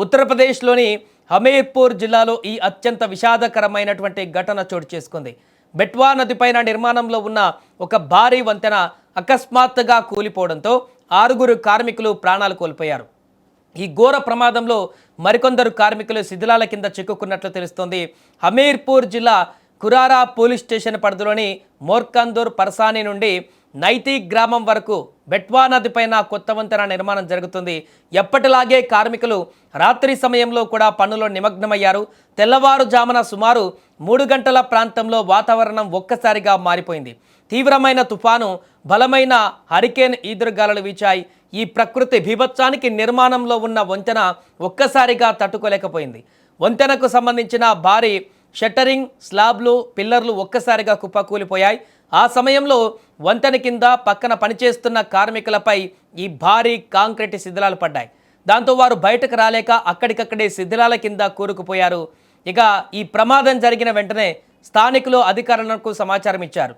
ఉత్తరప్రదేశ్లోని హమీర్పూర్ జిల్లాలో ఈ అత్యంత విషాదకరమైనటువంటి ఘటన చోటు చేసుకుంది. బెట్వా నదిపైన నిర్మాణంలో ఉన్న ఒక భారీ వంతెన అకస్మాత్తుగా కూలిపోవడంతో 6 కార్మికులు ప్రాణాలు కోల్పోయారు. ఈ ఘోర ప్రమాదంలో మరికొందరు కార్మికులు శిథిలాల కింద చిక్కుకున్నట్లు తెలుస్తోంది. హమీర్పూర్ జిల్లా కురారా పోలీస్ స్టేషన్ పరిధిలోని మోర్కందూర్ పర్సాని నుండి నైతి గ్రామం వరకు బెట్వా నదిపైన కొత్త వంతెన నిర్మాణం జరుగుతుంది. ఎప్పటిలాగే కార్మికులు రాత్రి సమయంలో కూడా పనుల్లో నిమగ్నమయ్యారు. తెల్లవారుజామున సుమారు 3 గంటల ప్రాంతంలో వాతావరణం ఒక్కసారిగా మారిపోయింది. తీవ్రమైన తుఫాను, బలమైన హరికేన్ ఈదురుగాలులు వీచాయి. ఈ ప్రకృతి బీభత్సానికి నిర్మాణంలో ఉన్న వంతెన ఒక్కసారిగా తట్టుకోలేకపోయింది. వంతెనకు సంబంధించిన భారీ షట్టరింగ్, స్లాబ్లు, పిల్లర్లు ఒక్కసారిగా కుప్పకూలిపోయాయి. ఆ సమయంలో వంతెన కింద పక్కన పనిచేస్తున్న కార్మికులపై ఈ భారీ కాంక్రీట్ శిథిలాలు పడ్డాయి. దాంతో వారు బయటకు రాలేక అక్కడికక్కడే శిథిలాల కింద కూరుకుపోయారు. ఇక ఈ ప్రమాదం జరిగిన వెంటనే స్థానికులు అధికారులకు సమాచారం ఇచ్చారు.